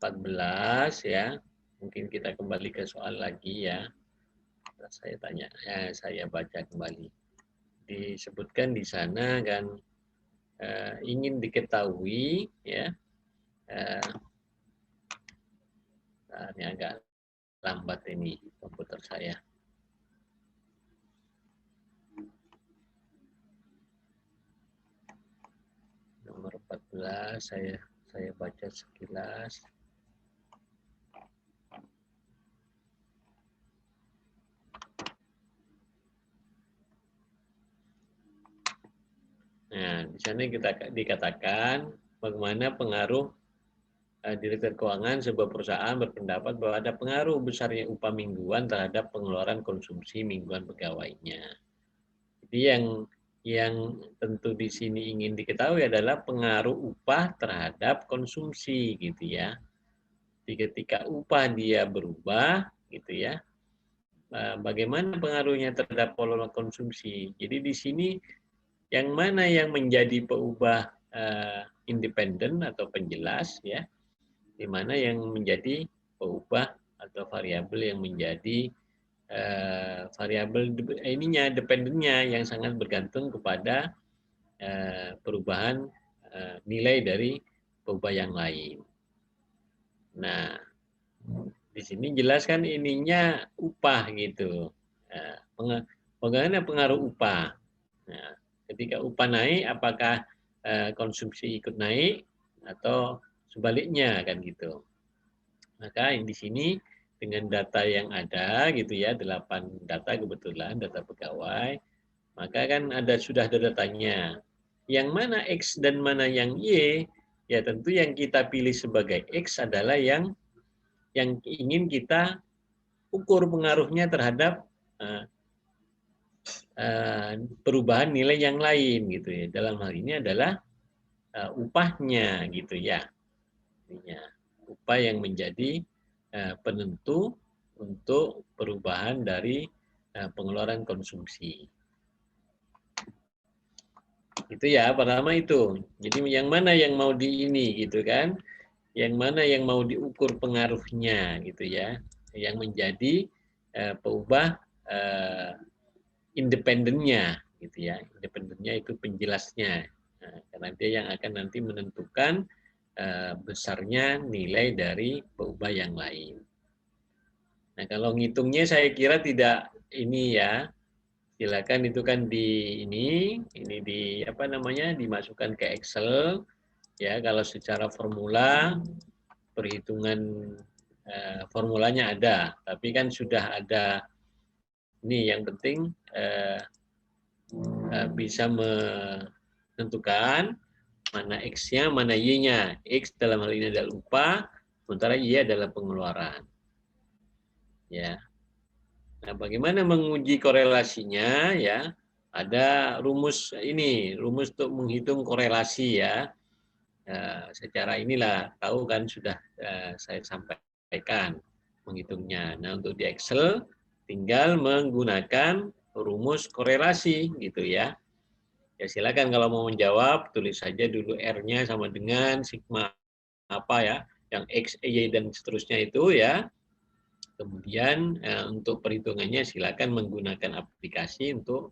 14 ya. Mungkin kita kembali ke soal lagi ya. Saya tanya, saya baca kembali. Disebutkan di sana kan ingin diketahui ya. Ini agak lambat ini komputer saya. Nomor 14 saya baca sekilas. Nah, di sana kita dikatakan bagaimana pengaruh Direktur Keuangan sebuah perusahaan berpendapat bahwa ada pengaruh besarnya upah mingguan terhadap pengeluaran konsumsi mingguan pegawainya. Jadi yang tentu di sini ingin diketahui adalah pengaruh upah terhadap konsumsi gitu ya. Jadi ketika upah dia berubah gitu ya, bagaimana pengaruhnya terhadap pola konsumsi. Jadi di sini yang mana yang menjadi peubah independen atau penjelas ya, di mana yang menjadi peubah atau variabel yang menjadi variabel ininya dependennya yang sangat bergantung kepada perubahan nilai dari peubah yang lain. Nah, di sini jelaskan ininya upah gitu. Bagaimana pengaruh upah? Nah, ketika upah naik, apakah konsumsi ikut naik atau sebaliknya kan gitu. Maka di sini dengan data yang ada gitu ya, 8 data kebetulan, data pegawai, maka kan sudah ada datanya. Yang mana X dan mana yang Y, ya tentu yang kita pilih sebagai X adalah yang ingin kita ukur pengaruhnya terhadap perubahan nilai yang lain gitu ya. Dalam hal ini adalah upahnya gitu ya. Upah yang menjadi penentu untuk perubahan dari pengeluaran konsumsi. Itu ya, pertama itu. Jadi yang mana yang mau di ini gitu kan? Yang mana yang mau diukur pengaruhnya gitu ya. Yang menjadi peubah independennya gitu ya. Independennya itu penjelasnya. Nah, karena dia yang akan nanti menentukan besarnya nilai dari peubah yang lain. Nah, kalau ngitungnya saya kira tidak ini ya. Silakan itu kan di apa namanya dimasukkan ke Excel ya. Kalau secara formula perhitungan formulanya ada, tapi kan sudah ada ini yang penting bisa menentukan mana X-nya, mana Y-nya. X dalam hal ini adalah upah, sementara Y adalah pengeluaran. Ya. Nah, bagaimana menguji korelasinya ya? Ada rumus rumus untuk menghitung korelasi ya. Secara inilah tahu kan sudah saya sampaikan menghitungnya. Nah, untuk di Excel tinggal menggunakan rumus korelasi gitu ya. Ya silakan kalau mau menjawab tulis saja dulu R-nya sama dengan sigma apa ya, yang X, Y dan seterusnya itu ya. Kemudian untuk perhitungannya silakan menggunakan aplikasi untuk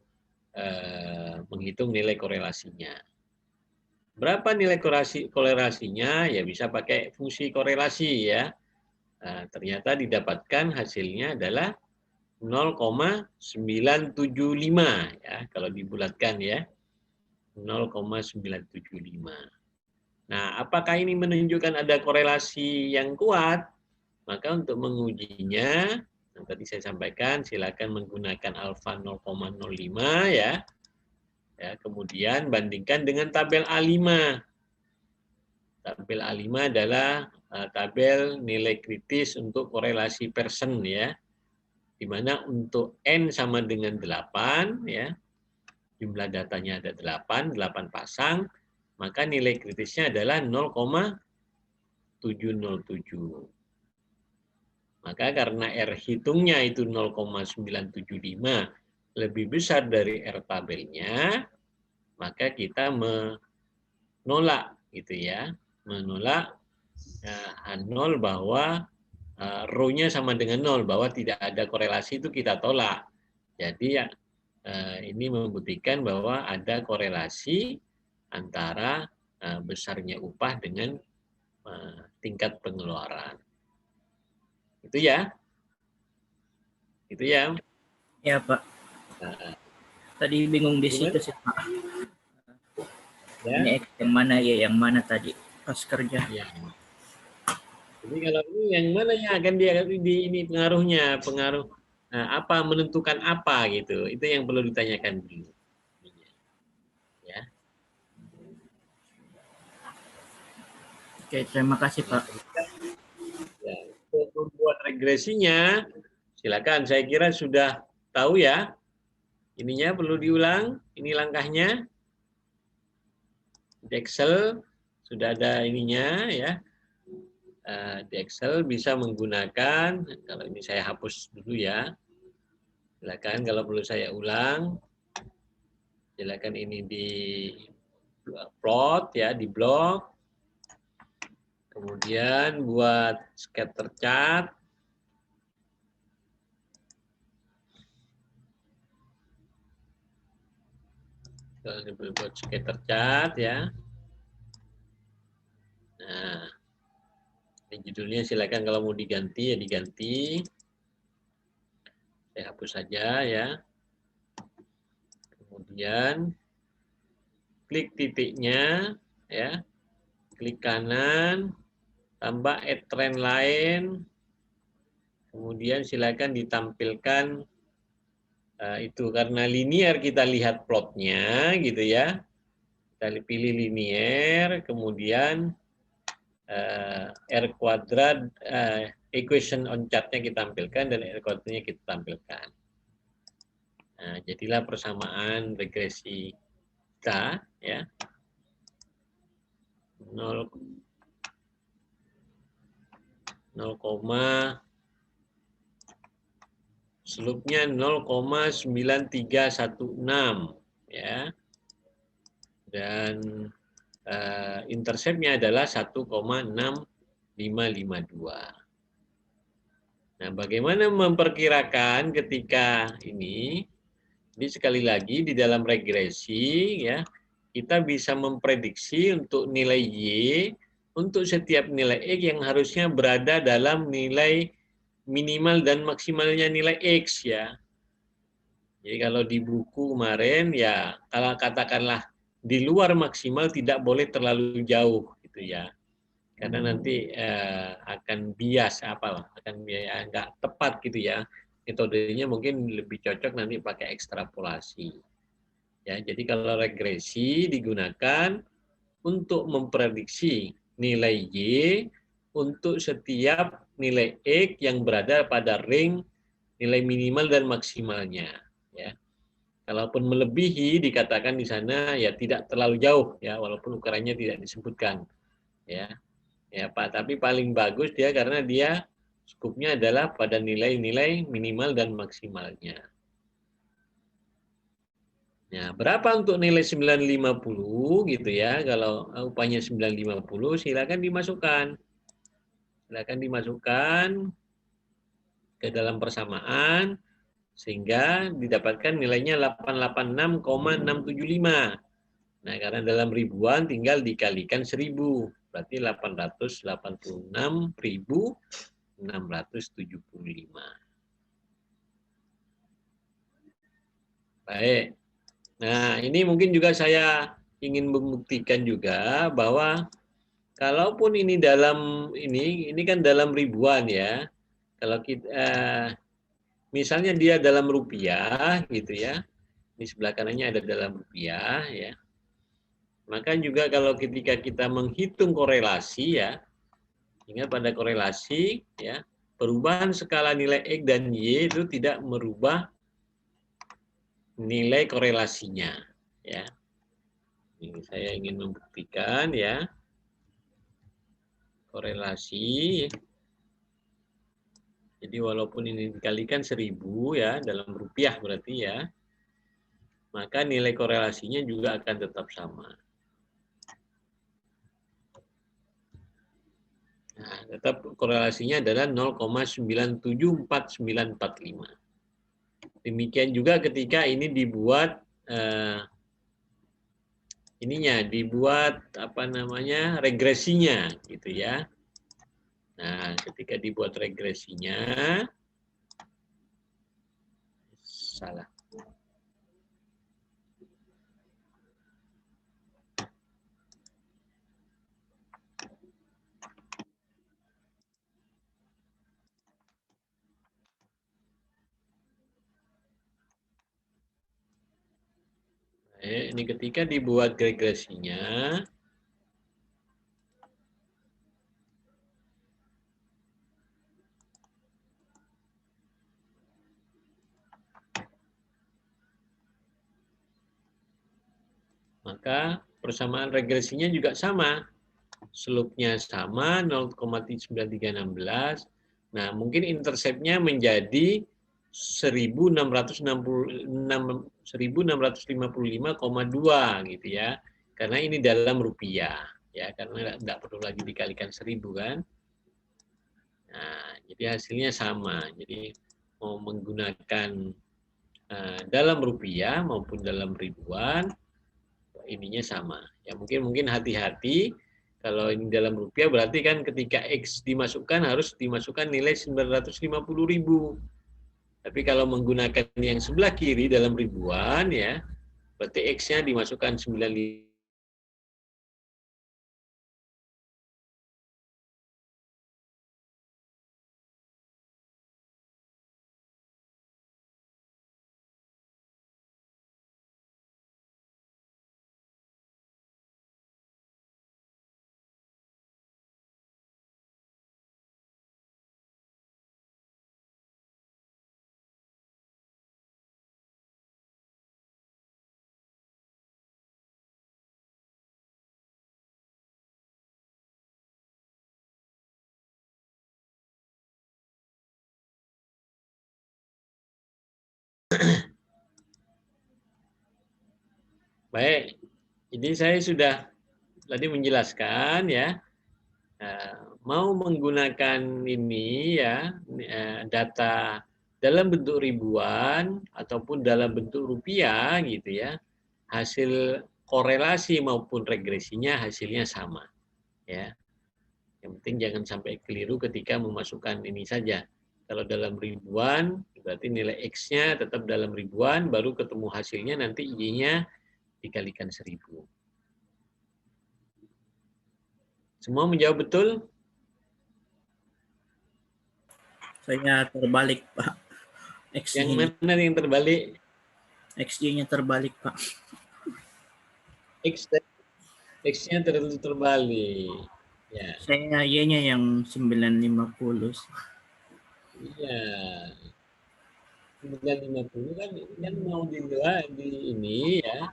menghitung nilai korelasinya. Berapa nilai korelasinya? Ya bisa pakai fungsi korelasi ya. Nah, ternyata didapatkan hasilnya adalah 0,975 ya kalau dibulatkan ya. 0,975. Nah, apakah ini menunjukkan ada korelasi yang kuat? Maka untuk mengujinya, yang tadi saya sampaikan, silakan menggunakan alfa 0,05 ya. Kemudian bandingkan dengan tabel A5. Tabel A5 adalah tabel nilai kritis untuk korelasi Pearson ya. Di mana untuk N sama dengan 8 ya. Jumlah datanya ada 8 pasang, maka nilai kritisnya adalah 0,707. Maka karena R hitungnya itu 0,975 lebih besar dari R tabelnya, maka kita menolak gitu ya, menolak nol bahwa rho-nya sama dengan nol, bahwa tidak ada korelasi itu kita tolak. Jadi ya, ini membuktikan bahwa ada korelasi antara besarnya upah dengan tingkat pengeluaran. Itu ya. Itu ya. Ya Pak. Tadi bingung di situ sih Pak. Ya. Ini yang mana ya, yang mana tadi pas kerja. Ya. Jadi kalau ini yang mana yang akan dia di ini pengaruhnya, pengaruh apa, menentukan apa gitu. Itu yang perlu ditanyakan dulu. Ya. Oke, terima kasih Pak. Ya, untuk membuat regresinya, silakan. Saya kira sudah tahu ya. Ininya perlu diulang. Ini langkahnya. Di Excel sudah ada ininya ya. Di Excel bisa menggunakan, kalau ini saya hapus dulu ya. Silakan kalau perlu saya ulang. Silakan ini di plot ya, di blok. Kemudian buat scatter chart. Buat scatter chart ya. Nah, ini judulnya silakan kalau mau diganti ya diganti. Saya hapus saja ya. Kemudian klik titiknya ya. Klik kanan, tambah add trend lain. Kemudian silakan ditampilkan itu karena linear kita lihat plotnya gitu ya. Kita pilih linear, kemudian R kuadrat equation on chart-nya kita tampilkan dan R kuadratnya kita tampilkan. Nah, jadilah persamaan regresi kita ya. 0, slope-nya 0,9316 ya. Dan intercept-nya adalah 1,6552. Nah, bagaimana memperkirakan ketika ini? Jadi sekali lagi di dalam regresi ya, kita bisa memprediksi untuk nilai Y untuk setiap nilai X yang harusnya berada dalam nilai minimal dan maksimalnya nilai X ya. Jadi kalau di buku kemarin ya, kalau katakanlah di luar maksimal tidak boleh terlalu jauh gitu ya. Karena nanti akan bias apalah, akan nggak tepat gitu ya. Metodenya mungkin lebih cocok nanti pakai ekstrapolasi. Ya, jadi kalau regresi digunakan untuk memprediksi nilai Y untuk setiap nilai X yang berada pada ring nilai minimal dan maksimalnya. Ya, kalaupun melebihi dikatakan di sana ya tidak terlalu jauh ya, walaupun ukurannya tidak disebutkan. Ya, ya Pak. Tapi paling bagus dia karena dia skupnya adalah pada nilai-nilai minimal dan maksimalnya. Nah, berapa untuk nilai 950 gitu ya? Kalau upahnya 950 silakan dimasukkan. Silakan dimasukkan ke dalam persamaan sehingga didapatkan nilainya 886,675. Nah, karena dalam ribuan tinggal dikalikan 1000. Berarti 886.675. Baik. Nah, ini mungkin juga saya ingin membuktikan juga bahwa kalaupun ini dalam ini kan dalam ribuan ya. Kalau kita misalnya dia dalam rupiah gitu ya. Di sebelah kanannya ada dalam rupiah ya. Maka juga kalau ketika kita menghitung korelasi ya, ingat pada korelasi ya, perubahan skala nilai X dan Y itu tidak merubah nilai korelasinya ya. Ini saya ingin membuktikan ya. Korelasi. Jadi walaupun ini dikalikan 1000 ya dalam rupiah berarti ya, maka nilai korelasinya juga akan tetap sama. Nah, tetap korelasinya adalah 0,974945. Demikian juga ketika ini dibuat dibuat apa namanya regresinya gitu ya. Nah, ketika dibuat regresinya salah. Ini ketika dibuat regresinya, maka persamaan regresinya juga sama. Slope-nya sama 0,9316. Nah, mungkin intercept-nya menjadi 1655,2 gitu ya. Karena ini dalam rupiah ya, karena tidak perlu lagi dikalikan 1000 kan. Nah, jadi hasilnya sama. Jadi mau menggunakan dalam rupiah maupun dalam ribuan ininya sama. Ya mungkin hati-hati kalau ini dalam rupiah berarti kan ketika X dimasukkan harus dimasukkan nilai 950.000. Tapi kalau menggunakan yang sebelah kiri dalam ribuan ya, berarti X-nya dimasukkan 95. Baik, jadi saya sudah tadi menjelaskan ya, mau menggunakan ini ya data dalam bentuk ribuan ataupun dalam bentuk rupiah gitu ya, hasil korelasi maupun regresinya hasilnya sama ya. Yang penting jangan sampai keliru ketika memasukkan ini saja. Kalau dalam ribuan berarti nilai X-nya tetap dalam ribuan, baru ketemu hasilnya nanti Y-nya dikalikan 1000. Semua menjawab betul? Saya terbalik, Pak. Yang XY, mana yang terbalik? XY-nya terbalik, Pak. X-nya terbalik. Ya, Saya Y-nya yang 950. iya. 950 kan mau dilihat di ini ya.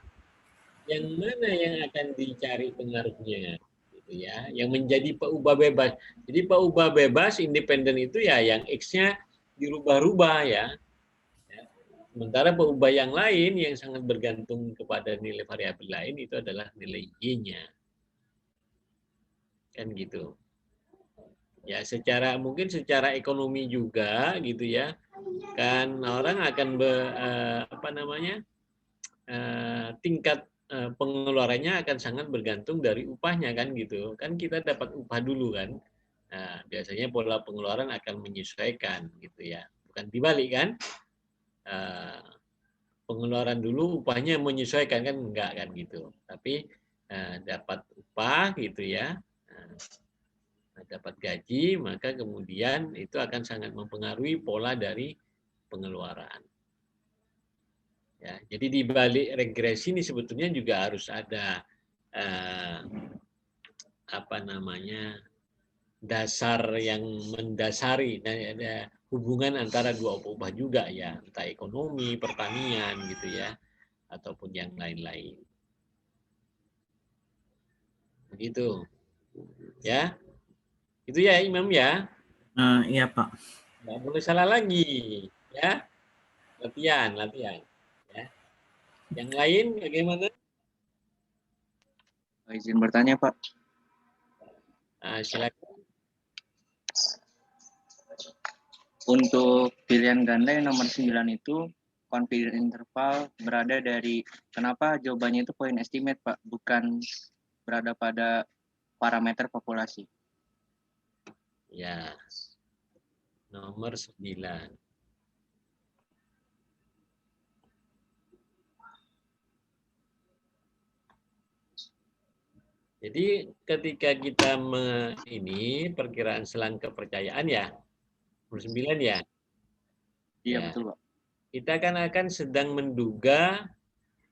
Yang mana yang akan dicari pengaruhnya? Gitu ya. Yang menjadi peubah bebas. Jadi peubah bebas independen itu ya yang X-nya dirubah-rubah ya. Sementara peubah yang lain yang sangat bergantung kepada nilai variabel lain itu adalah nilai Y-nya. Kan gitu. Ya, mungkin secara ekonomi juga gitu ya. Kan orang akan tingkat pengeluarannya akan sangat bergantung dari upahnya kan gitu. Kan kita dapat upah dulu kan. Nah, biasanya pola pengeluaran akan menyesuaikan gitu ya. Bukan dibalik kan? Uh, pengeluaran dulu upahnya menyesuaikan kan enggak kan gitu. Tapi dapat upah gitu ya. Dapat gaji, maka kemudian itu akan sangat mempengaruhi pola dari pengeluaran. Ya, jadi di balik regresi ini sebetulnya juga harus ada dasar yang mendasari, ada hubungan antara dua upah juga ya, entah ekonomi, pertanian gitu ya, ataupun yang lain-lain. Begitu, ya. Itu ya Imam ya. Iya, Pak. Nggak boleh salah lagi, ya. Latihan. Ya. Yang lain bagaimana? Izin bertanya, Pak. Silakan. Untuk pilihan ganda yang nomor 9 itu confidence interval berada dari, kenapa jawabannya itu point estimate Pak, bukan berada pada parameter populasi. Ya, nomor 9. Jadi ketika kita ini perkiraan selang kepercayaan ya, nomor 9 ya. Iya betul Pak. Kita kan akan sedang menduga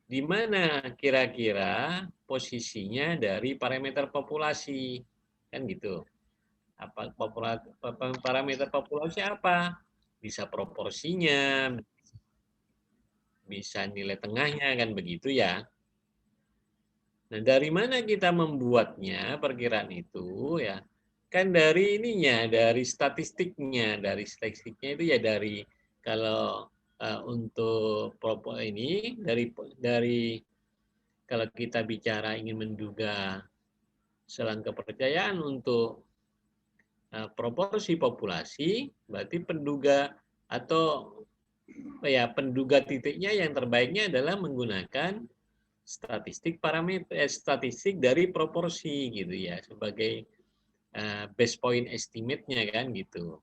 di mana kira-kira posisinya dari parameter populasi, kan gitu. Apa parameter populasi apa? Bisa proporsinya, bisa nilai tengahnya, kan begitu ya. Nah, dari mana kita membuatnya perkiraan itu ya? Kan dari ininya, dari statistiknya. Dari statistiknya itu ya dari kalau untuk ini dari kalau kita bicara ingin menduga selang kepercayaan untuk proporsi populasi, berarti penduga atau ya penduga titiknya yang terbaiknya adalah menggunakan statistik statistik dari proporsi gitu ya sebagai base point estimate-nya kan gitu.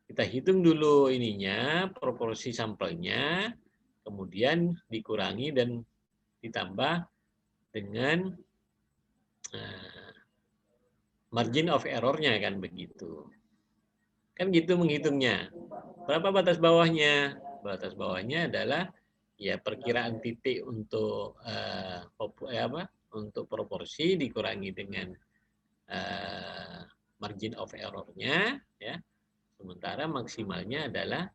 Kita hitung dulu ininya proporsi sampelnya, kemudian dikurangi dan ditambah dengan margin of error-nya kan begitu. Kan gitu menghitungnya. Berapa batas bawahnya? Batas bawahnya adalah ya perkiraan titik untuk untuk proporsi dikurangi dengan margin of error-nya ya. Sementara maksimalnya adalah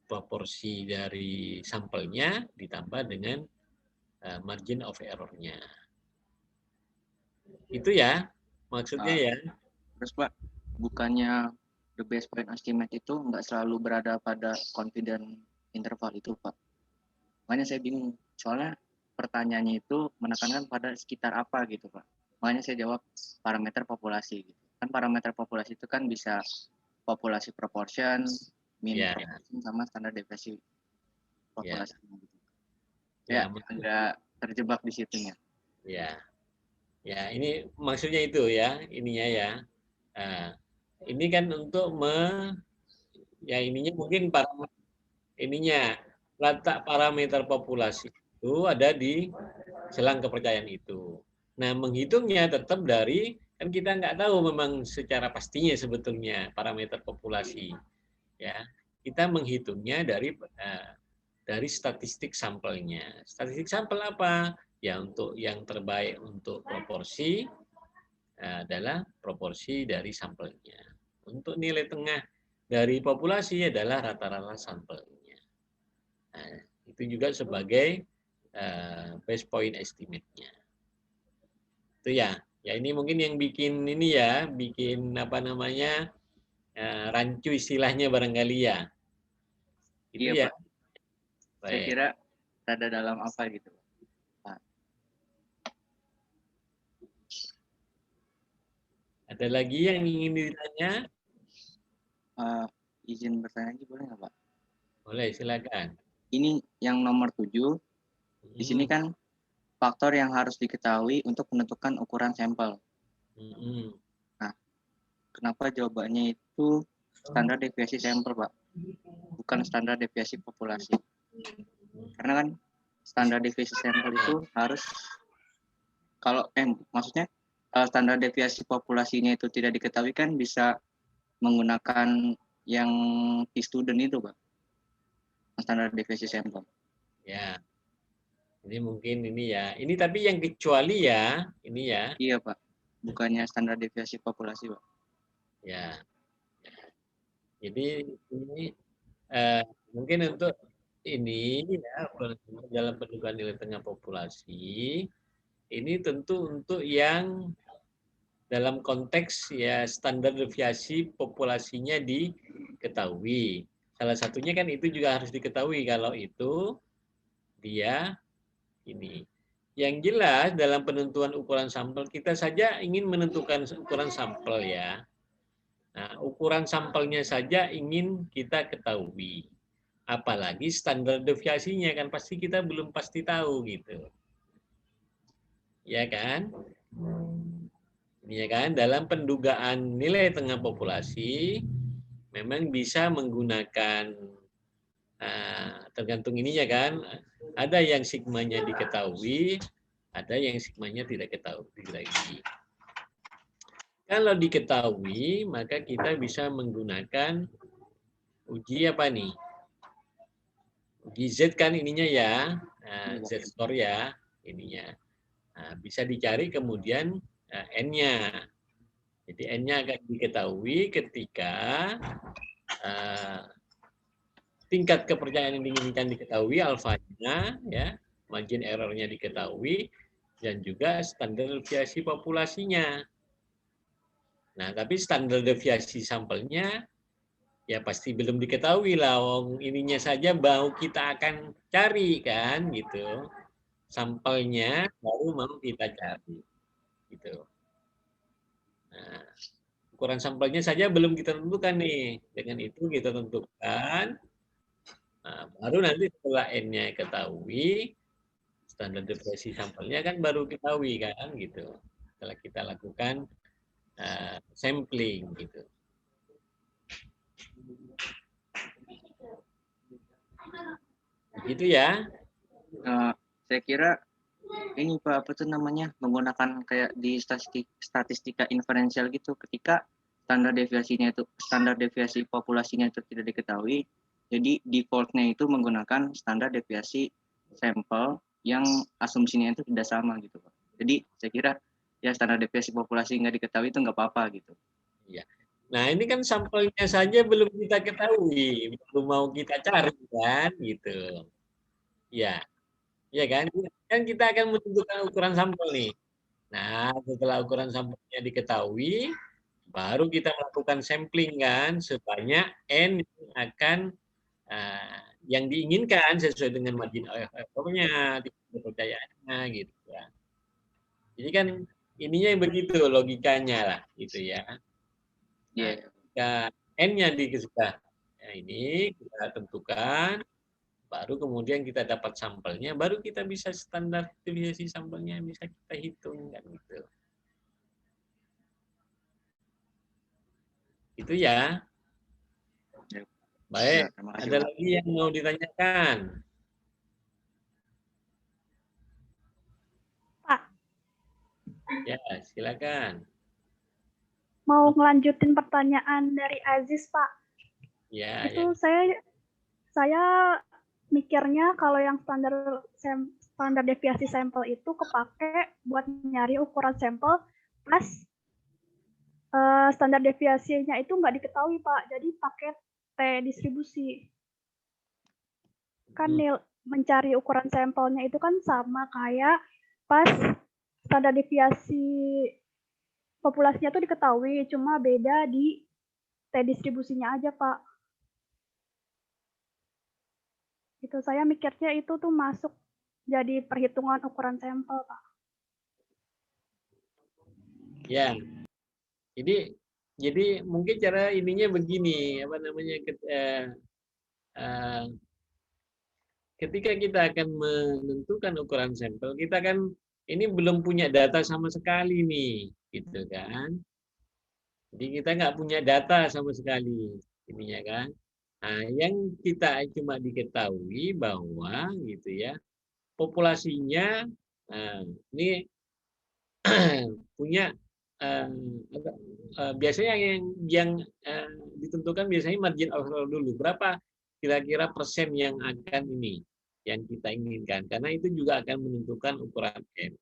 proporsi dari sampelnya ditambah dengan margin of error-nya. Itu ya maksudnya ya. Terus Pak, bukannya the best point estimate itu nggak selalu berada pada confidence interval itu Pak. Makanya saya bingung, soalnya pertanyaannya itu menekankan pada sekitar apa gitu Pak. Makanya saya jawab parameter populasi gitu. Kan parameter populasi itu kan bisa populasi proportion, mean proportion, sama standar deviasi populasi. Ya, agak terjebak di situnya. Ya. Ya, ini maksudnya itu ya, ininya ya. Nah, ini kan untuk ya ininya mungkin ininya letak parameter populasi itu ada di selang kepercayaan itu. Nah, menghitungnya tetap dari kan kita nggak tahu memang secara pastinya sebetulnya parameter populasi. Ya, kita menghitungnya dari statistik sampelnya. Statistik sampel apa? Ya untuk yang terbaik untuk proporsi adalah proporsi dari sampelnya. Untuk nilai tengah dari populasi adalah rata-rata sampelnya. Nah, itu juga sebagai base point estimate-nya. Itu ya. Ya ini mungkin yang bikin ini ya, bikin apa namanya rancu istilahnya barangkali ya. Itu iya, ya. Pak. Saya kira rada dalam apa gitu. Pak. Ada lagi yang ingin ditanya? Izin bertanya lagi boleh nggak Pak? Boleh, silakan. Ini yang nomor 7. Di sini kan faktor yang harus diketahui untuk menentukan ukuran sampel. Nah, kenapa jawabannya itu standar deviasi sampel, Pak? Bukan standar deviasi populasi. Karena kan standar deviasi sampel itu harus maksudnya standar deviasi populasinya itu tidak diketahui kan bisa menggunakan yang t-student itu, Pak. Standar deviasi sampel. Ya. Ini mungkin ini ya. Ini tapi yang kecuali ya, ini ya. Iya, Pak. Bukannya standar deviasi populasi, Pak. Ya. Jadi ini mungkin untuk ini ya dalam penentuan nilai tengah populasi ini tentu untuk yang dalam konteks ya standar deviasi populasinya diketahui. Salah satunya kan itu juga harus diketahui kalau itu dia ini. Yang jelas dalam penentuan ukuran sampel kita saja ingin menentukan ukuran sampel ya. Nah, ukuran sampelnya saja ingin kita ketahui. Apalagi standar deviasinya kan pasti kita belum pasti tahu gitu. Ya kan? Ya kan? Dalam pendugaan nilai tengah populasi memang bisa menggunakan tergantung ininya kan. Ada yang sigmanya diketahui, ada yang sigmanya tidak ketahui lagi. Kalau diketahui, maka kita bisa menggunakan uji apa nih? Uji Z kan ininya ya, Z-score ya, ininya. Nah, bisa dicari kemudian N-nya. Jadi N-nya akan diketahui ketika tingkat kepercayaan yang diinginkan diketahui, alfanya, ya, margin error-nya diketahui, dan juga standar deviasi populasinya. Nah, tapi standar deviasi sampelnya ya pasti belum diketahui lah. Ininya saja baru kita akan cari kan gitu. Sampelnya baru mau kita cari gitu. Nah, ukuran sampelnya saja belum kita tentukan nih. Dengan itu kita tentukan. Nah, baru nanti setelah N-nya ketahui, standar deviasi sampelnya kan baru ketahui kan gitu. Setelah kita lakukan sampling gitu. Gitu ya. Saya kira ini Pak, apa tuh namanya, menggunakan kayak di statistika inferensial gitu, ketika standar deviasi populasinya itu tidak diketahui, jadi defaultnya itu menggunakan standar deviasi sampel yang asumsinya itu tidak sama gitu Pak. Jadi saya kira ya standar deviasi populasi nggak diketahui itu nggak apa-apa gitu. Iya. Nah, ini kan sampelnya saja belum kita ketahui, belum mau kita cari kan, gitu. Ya, ya kan? Kan kita akan menentukan ukuran sampel nih. Nah, setelah ukuran sampelnya diketahui, baru kita melakukan sampling kan, sebanyak N yang akan yang diinginkan sesuai dengan margin error-nya, kepercayaannya, gitu ya. Jadi kan ininya begitu logikanya lah, gitu ya. Nah, ketika N-nya sudah ini kita tentukan, baru kemudian kita dapat sampelnya, baru kita bisa standar deviasi sampelnya bisa kita hitung kan gitu. Itu ya. Baik, ada lagi yang mau ditanyakan? Pak. Ya, silakan. Mau ngelanjutin pertanyaan dari Aziz, Pak. Ya, itu ya. Saya mikirnya kalau yang standar deviasi sampel itu kepake buat nyari ukuran sampel pas standar deviasinya itu nggak diketahui Pak, jadi pakai T distribusi. Kan mencari ukuran sampelnya itu kan sama kayak pas standar deviasi populasinya itu diketahui, cuma beda di T distribusinya aja Pak. Itu saya mikirnya itu tuh masuk jadi perhitungan ukuran sampel, Pak. Ya. Jadi mungkin cara ininya begini, apa namanya, ketika kita akan menentukan ukuran sampel, kita kan ini belum punya data sama sekali nih, gitu kan. Jadi kita nggak punya data sama sekali, ininya kan. Nah, yang kita cuma diketahui bahwa gitu ya, populasinya ini punya biasanya yang ditentukan biasanya margin of error dulu. Berapa kira-kira persen yang akan ini yang kita inginkan, karena itu juga akan menentukan ukuran N,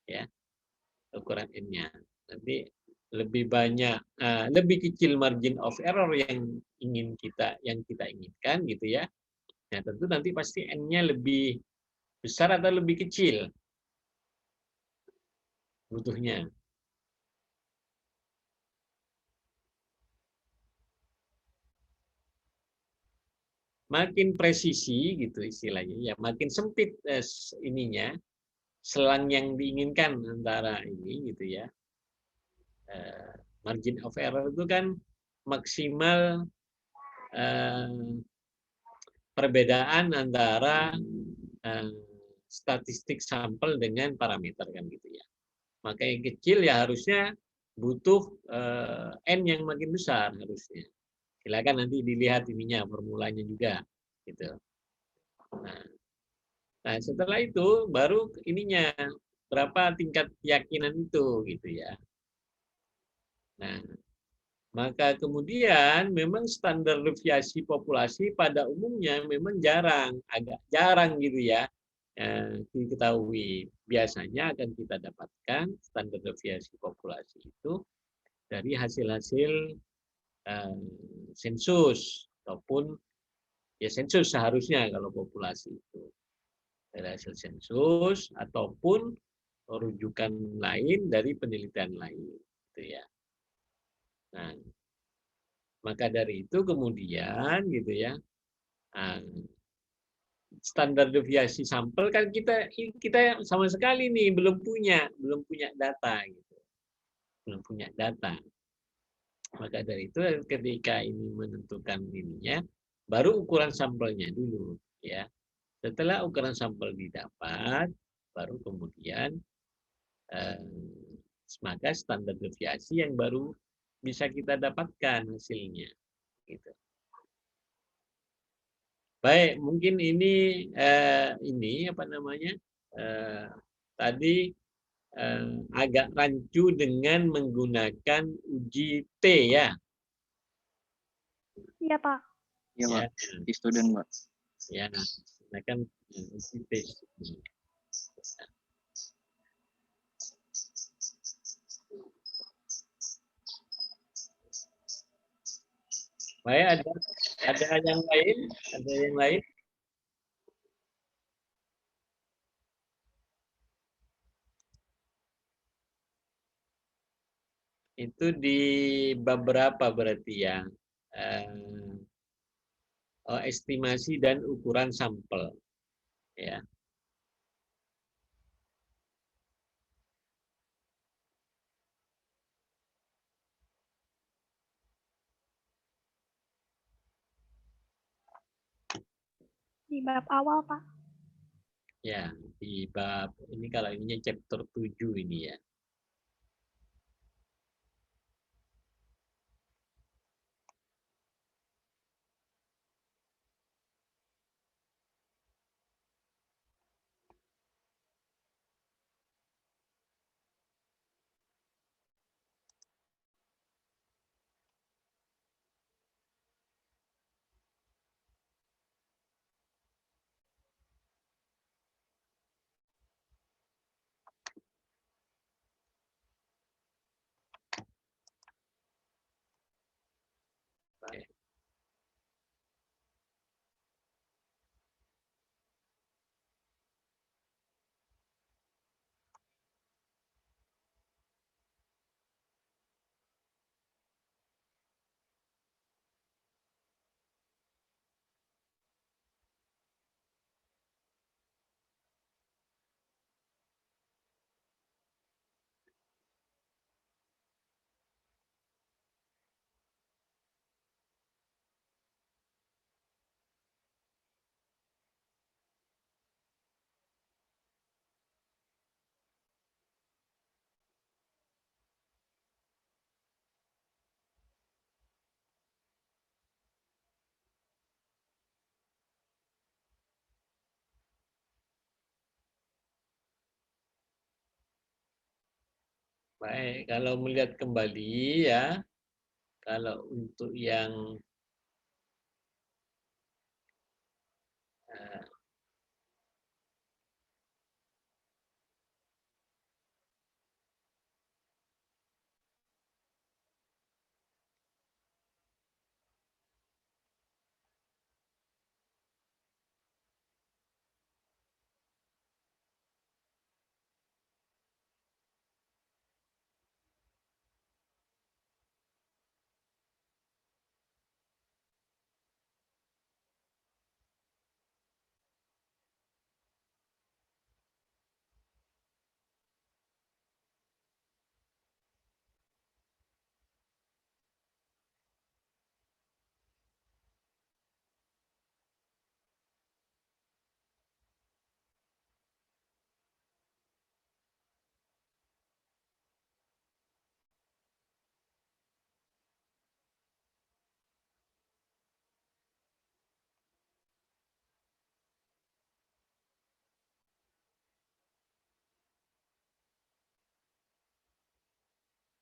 ya, ukuran N-nya. Nanti lebih banyak, lebih kecil margin of error yang kita inginkan, gitu ya. Nah, tentu nanti pasti N-nya lebih besar atau lebih kecil butuhnya. Makin presisi gitu istilahnya, ya makin sempit ininya, selang yang diinginkan antara ini gitu ya. Margin of error itu kan maksimal perbedaan antara statistik sampel dengan parameter kan gitu ya. Maka yang kecil ya harusnya butuh N yang makin besar harusnya. Silakan nanti dilihat ininya formulanya juga gitu. Nah, setelah itu baru ininya berapa tingkat keyakinan itu gitu ya. Nah, maka kemudian memang standar deviasi populasi pada umumnya memang agak jarang gitu ya. Diketahui. Biasanya akan kita dapatkan standar deviasi populasi itu dari hasil-hasil sensus ataupun ya sensus seharusnya kalau populasi itu dari hasil sensus ataupun rujukan lain dari penelitian lain gitu ya. Nah, maka dari itu kemudian gitu ya, standar deviasi sampel kan kita sama sekali nih belum punya data gitu. Belum punya data. Maka dari itu ketika ini menentukan ininya baru ukuran sampelnya dulu ya. Setelah ukuran sampel didapat baru kemudian maka standar deviasi yang baru bisa kita dapatkan hasilnya gitu. Baik, mungkin ini apa namanya tadi agak rancu dengan menggunakan uji T ya. Iya, Pak. Iya, Ya, Pak. Di student, Pak. ya, gunakan uji T. Baik, ada yang lain? Ada yang lain? Itu di beberapa berarti ya. Estimasi dan ukuran sampel. Ya. Di bab awal, Pak. Ya, di bab ini kalau ininya chapter 7 ini ya. Baik. Baik, kalau melihat kembali ya, kalau untuk yang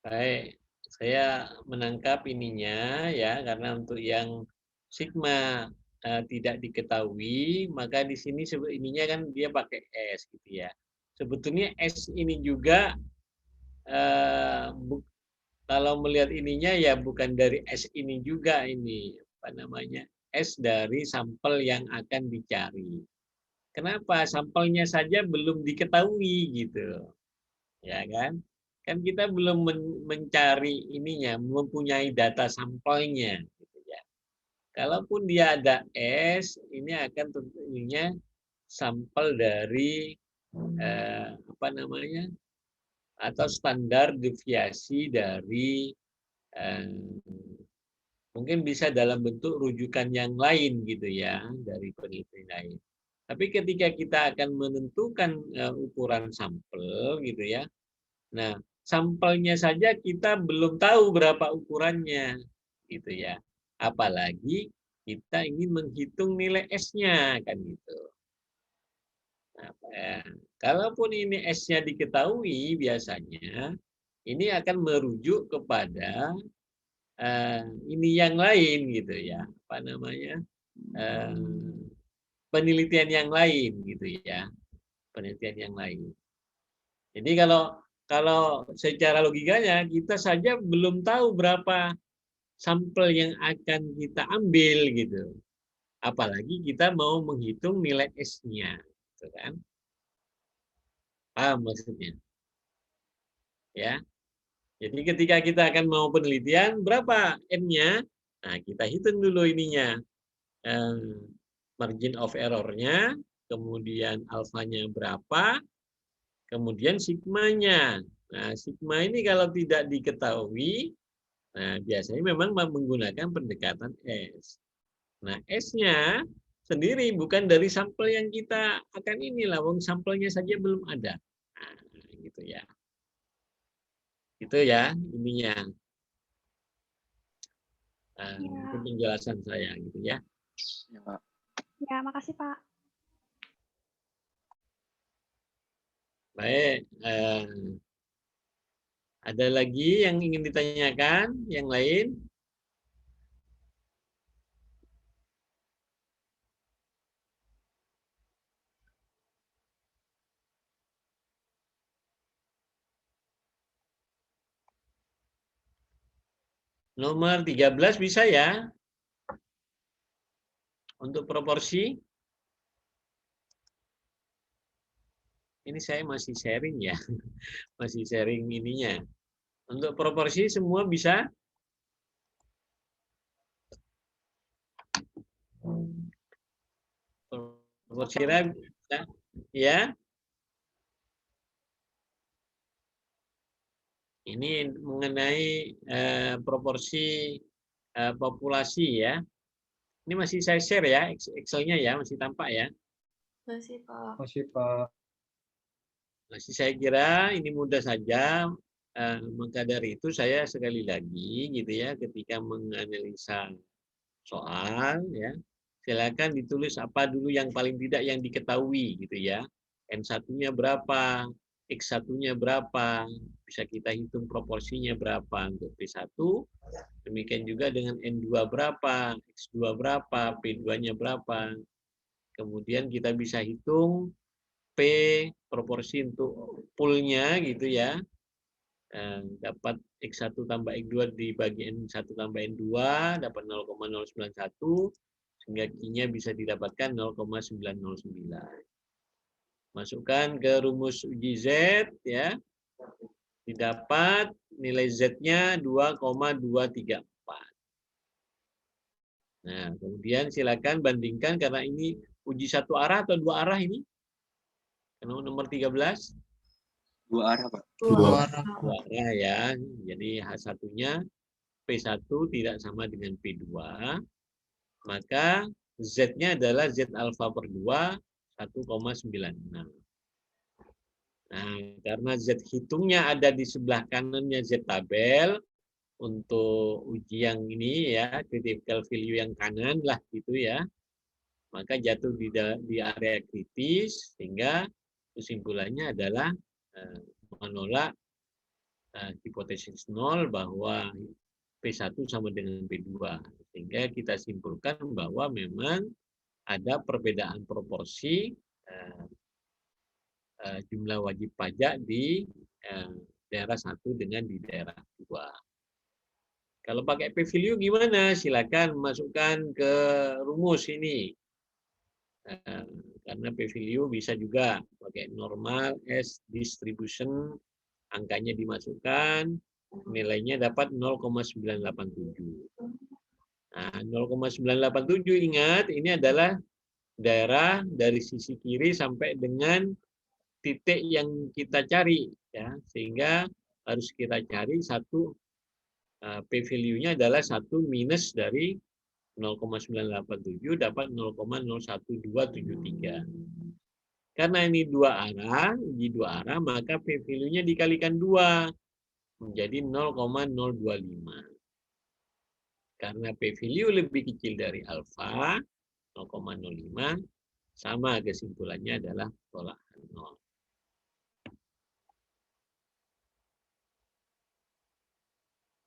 Baik, saya menangkap ininya ya, karena untuk yang sigma tidak diketahui, maka di sini ininya kan dia pakai S gitu ya. Sebetulnya S ini juga kalau melihat ininya ya bukan dari S ini juga ini apa namanya S dari sampel yang akan dicari. Kenapa? Sampelnya saja belum diketahui gitu, ya kan? Kan kita belum mencari ininya, mempunyai data sampelnya, gitu ya. Kalaupun dia ada S, ini akan tentunya sampel dari apa namanya? Atau standar deviasi dari mungkin bisa dalam bentuk rujukan yang lain gitu ya dari peneliti lain. Tapi ketika kita akan menentukan ukuran sampel gitu ya, nah sampelnya saja kita belum tahu berapa ukurannya gitu ya. Apalagi kita ingin menghitung nilai S-nya kan gitu. Nah, kalaupun ini S-nya diketahui biasanya ini akan merujuk kepada ini yang lain gitu ya, apa namanya, penelitian yang lain gitu ya, penelitian yang lain. Jadi kalau secara logikanya kita saja belum tahu berapa sampel yang akan kita ambil gitu, apalagi kita mau menghitung nilai S-nya, gitu kan? Paham maksudnya? Ya. Jadi ketika kita akan mau penelitian, berapa N-nya? Nah, kita hitung dulu ininya. Margin of error-nya, kemudian alfanya berapa, kemudian sigmanya. Nah, sigma ini kalau tidak diketahui, nah biasanya memang menggunakan pendekatan S. Nah, S-nya sendiri bukan dari sampel yang kita akan inilah, wong sampelnya saja belum ada. Nah, gitu ya. Itu ya ininya. Itu penjelasan saya gitu ya. Ya, Pak. Ya, makasih Pak. Baik. Ada lagi yang ingin ditanyakan? Yang lain? Nomor 13 bisa ya? Untuk proporsi. Ini saya masih sharing ya. Masih sharing ininya. Untuk proporsi semua bisa? Proporsi bisa? Ya. Ini mengenai proporsi populasi ya. Ini masih saya share ya, Excel-nya ya, masih tampak ya. Masih, Pak. Masih, Pak. Masih saya kira ini mudah saja. Maka dari itu saya sekali lagi gitu ya, ketika menganalisa soal ya, silakan ditulis apa dulu yang paling tidak yang diketahui gitu ya. N1-nya berapa, X1-nya berapa, bisa kita hitung proporsinya berapa untuk P1. Demikian juga dengan N2 berapa, X2 berapa, P2-nya berapa. Kemudian kita bisa hitung P proporsi untuk poolnya gitu ya. Dapat X1 tambah X2 dibagi N1 tambah N2 dapat 0,091 sehingga Q-nya bisa didapatkan 0,909. Masukkan ke rumus uji Z ya. Didapat nilai Z-nya 2,234. Nah, kemudian silakan bandingkan karena ini uji satu arah atau dua arah ini. Karena nomor 13 Dua arah, Pak. Dua. dua arah ya. Jadi H1-nya P1 tidak sama dengan P2, maka Z-nya adalah Z alfa per 2, 1,96. Nah, karena Z hitungnya ada di sebelah kanannya Z tabel, untuk uji yang ini ya, critical value yang kanan lah gitu ya, maka jatuh di area kritis, sehingga kesimpulannya adalah menolak hipotesis 0 bahwa P1 sama dengan P2. Sehingga kita simpulkan bahwa memang ada perbedaan proporsi jumlah wajib pajak di daerah 1 dengan di daerah 2. Kalau pakai P-value gimana? Silakan masukkan ke rumus ini. Karena P-value bisa juga pakai normal S distribution, angkanya dimasukkan, nilainya dapat 0,987. Nah, 0,987 ingat, ini adalah daerah dari sisi kiri sampai dengan titik yang kita cari, ya, sehingga harus kita cari satu P-value-nya adalah 1 minus dari 0,987 dapat 0,01273. Karena ini di dua arah, maka P-value-nya dikalikan 2 menjadi 0,025. Karena P-value lebih kecil dari alfa, 0,05, sama kesimpulannya adalah tolak 0.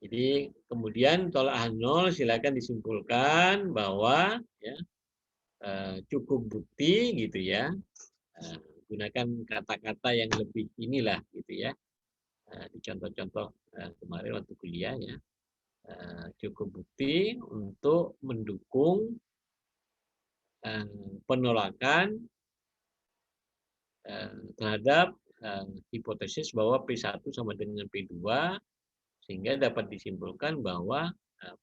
Jadi kemudian tolakan 0 silakan disimpulkan bahwa ya, cukup bukti gitu ya. Gunakan kata-kata yang lebih inilah gitu ya. Di contoh-contoh kemarin waktu kuliah ya. Cukup bukti untuk mendukung penolakan terhadap hipotesis bahwa P1 sama dengan P2, sehingga dapat disimpulkan bahwa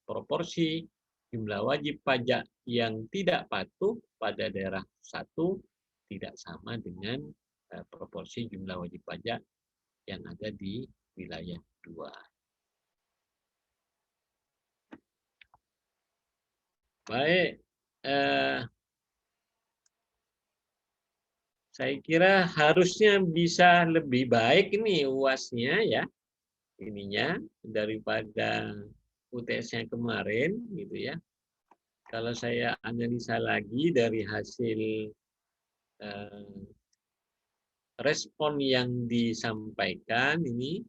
proporsi jumlah wajib pajak yang tidak patuh pada daerah 1 tidak sama dengan proporsi jumlah wajib pajak yang ada di wilayah 2. Baik, saya kira harusnya bisa lebih baik ini UAS-nya ya, ininya daripada UTS-nya kemarin gitu ya. Kalau saya analisa lagi dari hasil respon yang disampaikan ini,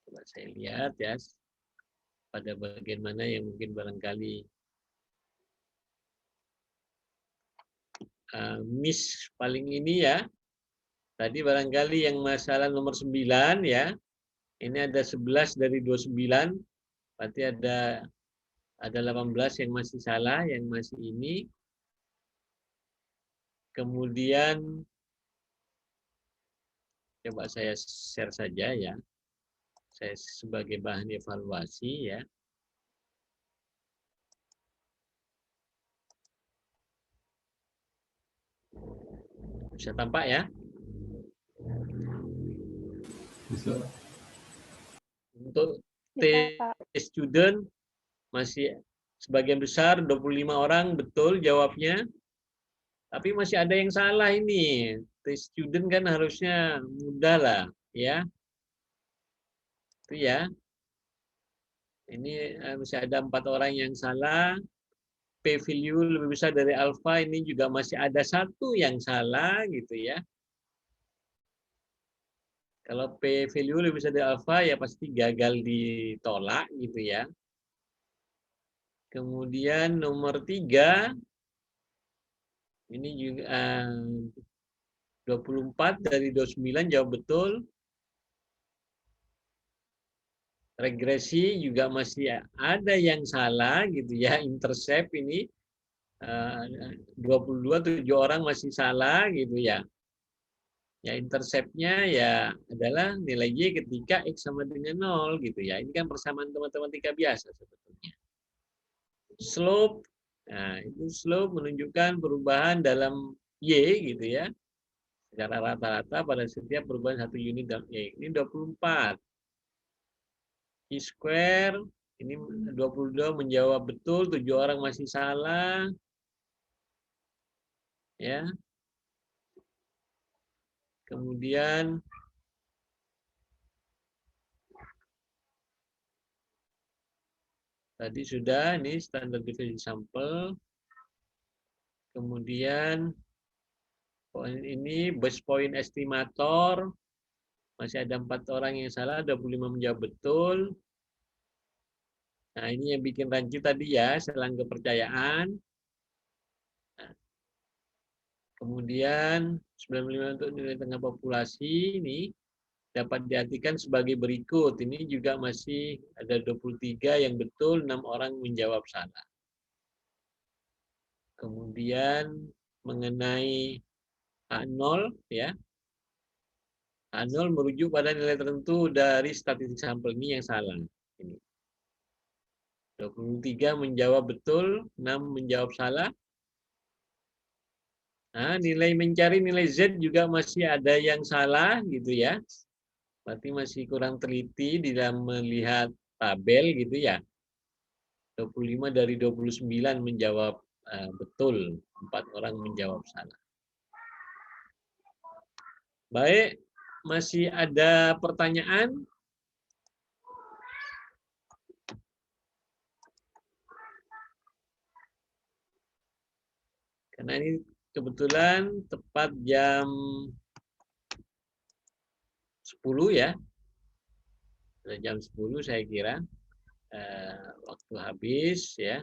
coba saya lihat ya, pada bagian mana yang mungkin barangkali miss paling ini ya. Tadi barangkali yang masalah nomor 9 ya. Ini ada 11 dari 29. Berarti ada 18 yang masih salah, yang masih ini. Kemudian coba saya share saja ya. Saya sebagai bahan evaluasi ya. Bisa tampak ya? Bisa. Untuk student masih sebagian besar 25 orang betul jawabnya. Tapi masih ada yang salah ini. Student kan harusnya mudah lah ya. Itu ya. Ini masih ada 4 orang yang salah. P-value lebih besar dari alfa, ini juga masih ada 1 yang salah gitu ya. Kalau P-value lebih besar dari alfa ya pasti gagal ditolak gitu ya. Kemudian nomor 3 ini juga 24 dari 29 jawab betul. Regresi juga masih ada yang salah gitu ya, intercept ini 22 7 orang masih salah gitu ya. Ya interceptnya ya adalah nilai Y ketika X sama dengan 0 gitu ya. Ini kan persamaan matematika biasa sebetulnya. Slope, nah itu slope menunjukkan perubahan dalam Y gitu ya. Secara rata-rata pada setiap perubahan 1 unit dalam Y. Ini 24. I-square, ini 22 menjawab betul, 7 orang masih salah. Ya. Kemudian tadi sudah, ini standar deviation sampel. Kemudian Poin ini best point estimator. Masih ada 4 orang yang salah, 25 menjawab betul. Nah, ini yang bikin rancu tadi ya, selang kepercayaan. Nah, kemudian 95 untuk nilai tengah populasi ini dapat diartikan sebagai berikut. Ini juga masih ada 23 yang betul, 6 orang menjawab salah. Kemudian mengenai A0 ya. A0 merujuk pada nilai tertentu dari statistik sampel ini yang salah. Ini. 23 menjawab betul, 6 menjawab salah. Nah, nilai mencari nilai Z juga masih ada yang salah gitu ya. Berarti masih kurang teliti di dalam melihat tabel gitu ya. 25 dari 29 menjawab betul, 4 orang menjawab salah. Baik, masih ada pertanyaan? Karena ini kebetulan tepat jam 10 ya. Jam 10 saya kira waktu habis ya.